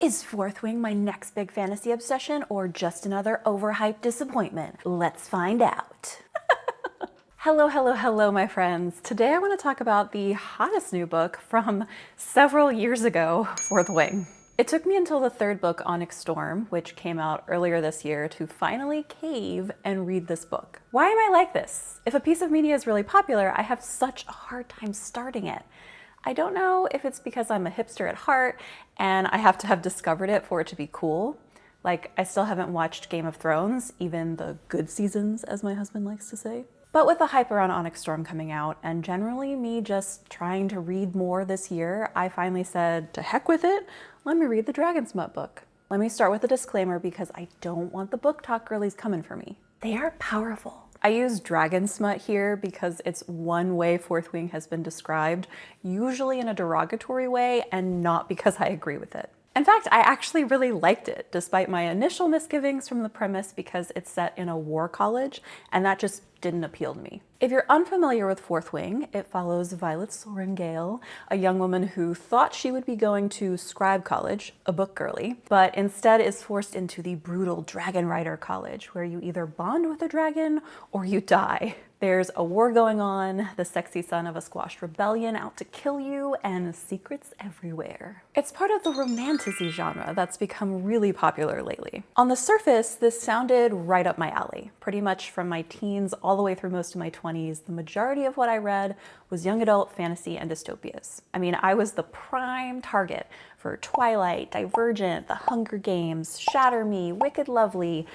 Is Fourth Wing my next big fantasy obsession or just another overhyped disappointment? Let's find out. Hello, hello, hello, my friends. Today I want to talk about the hottest new book from several years ago, Fourth Wing. It took me until the third book, Onyx Storm, which came out earlier this year, to finally cave and read this book. Why am I like this? If a piece of media is really popular, I have such a hard time starting it. I don't know if it's because I'm a hipster at heart and I have to have discovered it for it to be cool. Like, I still haven't watched Game of Thrones, even the good seasons, as my husband likes to say. But with the hype around Onyx Storm coming out, and generally me just trying to read more this year, I finally said, to heck with it, let me read the Dragon Smut book. Let me start with a disclaimer because I don't want the BookTok girlies coming for me. They are powerful. I use Dragon Smut here because it's one way Fourth Wing has been described, usually in a derogatory way and not because I agree with it. In fact, I actually really liked it, despite my initial misgivings from the premise because it's set in a war college, and that just didn't appeal to me. If you're unfamiliar with Fourth Wing, it follows Violet Sorrengail, a young woman who thought she would be going to scribe college, a book girly, but instead is forced into the brutal dragon rider college, where you either bond with a dragon or you die. There's a war going on, the sexy son of a squashed rebellion out to kill you, and secrets everywhere. It's part of the Romantasy genre that's become really popular lately. On the surface, this sounded right up my alley. Pretty much from my teens all the way through most of my 20s, the majority of what I read was young adult fantasy and dystopias. I mean, I was the prime target for Twilight, Divergent, The Hunger Games, Shatter Me, Wicked Lovely.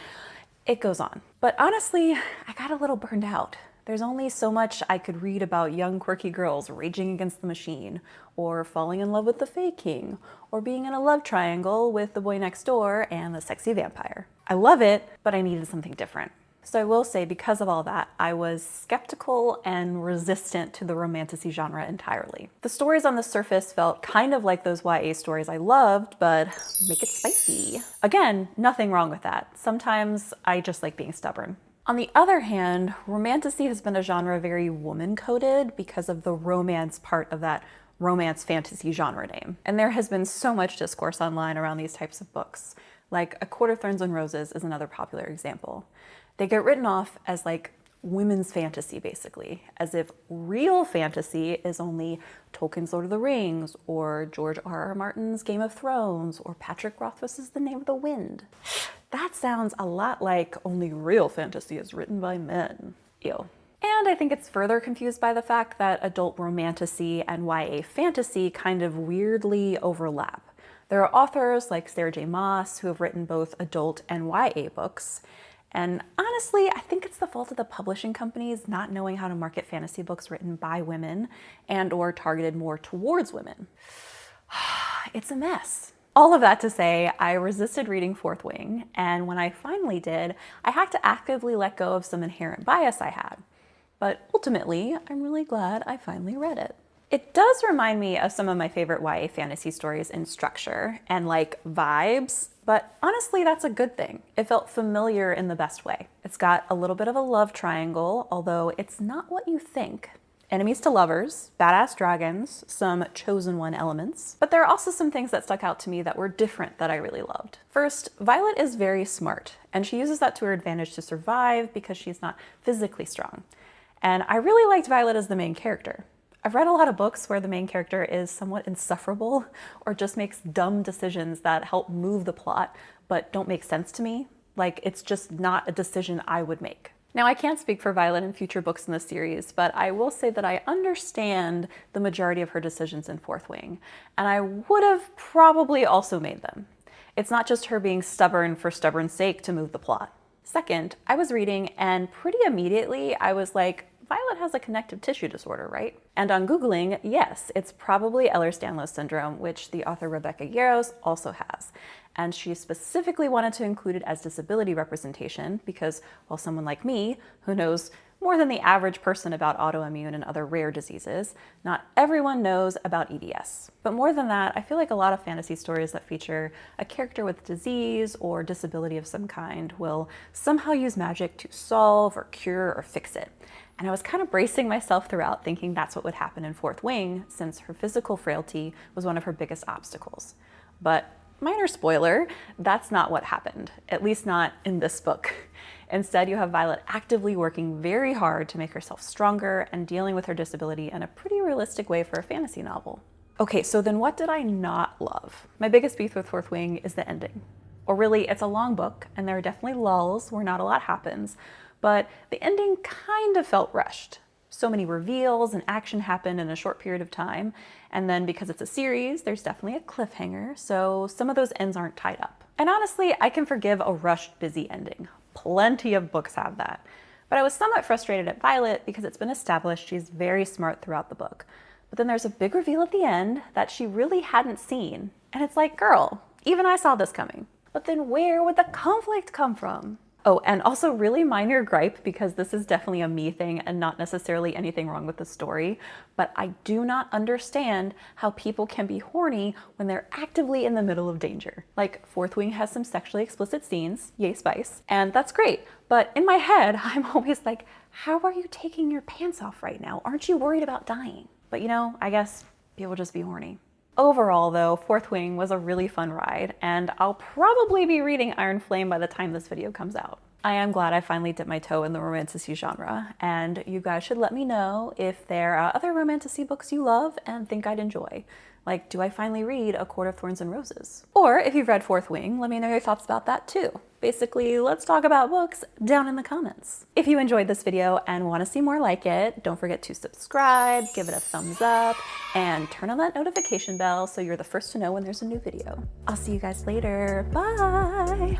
It goes on. But honestly, I got a little burned out. There's only so much I could read about young quirky girls raging against the machine, or falling in love with the Fae King, or being in a love triangle with the boy next door and the sexy vampire. I love it, but I needed something different. So I will say, because of all that, I was skeptical and resistant to the Romantasy genre entirely. The stories on the surface felt kind of like those YA stories I loved, but make it spicy. Again, nothing wrong with that. Sometimes I just like being stubborn. On the other hand, Romantasy has been a genre very woman-coded because of the romance part of that romance fantasy genre name. And there has been so much discourse online around these types of books. Like A Court of Thorns and Roses is another popular example. They get written off as like women's fantasy, basically, as if real fantasy is only Tolkien's Lord of the Rings, or George R.R. Martin's Game of Thrones, or Patrick Rothfuss's The Name of the Wind. That sounds a lot like only real fantasy is written by men. Ew. And I think it's further confused by the fact that adult romantasy and YA fantasy kind of weirdly overlap. There are authors like Sarah J. Maas who have written both adult and YA books. And honestly, I think it's the fault of the publishing companies not knowing how to market fantasy books written by women and or targeted more towards women. It's a mess. All of that to say, I resisted reading Fourth Wing, and when I finally did, I had to actively let go of some inherent bias I had. But ultimately, I'm really glad I finally read it. It does remind me of some of my favorite YA fantasy stories in structure and like vibes, but honestly, that's a good thing. It felt familiar in the best way. It's got a little bit of a love triangle, although it's not what you think. Enemies to lovers, badass dragons, some chosen one elements. But there are also some things that stuck out to me that were different that I really loved. First, Violet is very smart, and she uses that to her advantage to survive because she's not physically strong. And I really liked Violet as the main character. I've read a lot of books where the main character is somewhat insufferable or just makes dumb decisions that help move the plot but don't make sense to me. Like, it's just not a decision I would make. Now, I can't speak for Violet in future books in the series, but I will say that I understand the majority of her decisions in Fourth Wing, and I would have probably also made them. It's not just her being stubborn for stubborn's sake to move the plot. Second, I was reading, and pretty immediately I was like, Violet has a connective tissue disorder, right? And on Googling, yes, it's probably Ehlers-Danlos syndrome, which the author Rebecca Yarros also has. And she specifically wanted to include it as disability representation because, while someone like me, who knows more than the average person about autoimmune and other rare diseases, not everyone knows about EDS. But more than that, I feel like a lot of fantasy stories that feature a character with disease or disability of some kind will somehow use magic to solve or cure or fix it. And I was kind of bracing myself throughout thinking that's what would happen in Fourth Wing, since her physical frailty was one of her biggest obstacles. But minor spoiler, that's not what happened, at least not in this book. Instead, you have Violet actively working very hard to make herself stronger and dealing with her disability in a pretty realistic way for a fantasy novel. Okay, so then what did I not love? My biggest beef with Fourth Wing is the ending. Or really, it's a long book, and there are definitely lulls where not a lot happens, but the ending kind of felt rushed. So many reveals and action happened in a short period of time, and then because it's a series, there's definitely a cliffhanger, so some of those ends aren't tied up. And honestly, I can forgive a rushed, busy ending. Plenty of books have that. But I was somewhat frustrated at Violet because it's been established she's very smart throughout the book. But then there's a big reveal at the end that she really hadn't seen. And it's like, girl, even I saw this coming. But then where would the conflict come from? Oh, and also really minor gripe, because this is definitely a me thing and not necessarily anything wrong with the story, but I do not understand how people can be horny when they're actively in the middle of danger. Like, Fourth Wing has some sexually explicit scenes, yay spice, and that's great. But in my head, I'm always like, how are you taking your pants off right now? Aren't you worried about dying? But you know, I guess people just be horny. Overall though, Fourth Wing was a really fun ride, and I'll probably be reading Iron Flame by the time this video comes out. I am glad I finally dipped my toe in the Romantasy genre, and you guys should let me know if there are other Romantasy books you love and think I'd enjoy. Like, do I finally read A Court of Thorns and Roses? Or if you've read Fourth Wing, let me know your thoughts about that too. Basically, let's talk about books down in the comments. If you enjoyed this video and want to see more like it, don't forget to subscribe, give it a thumbs up, and turn on that notification bell so you're the first to know when there's a new video. I'll see you guys later. Bye!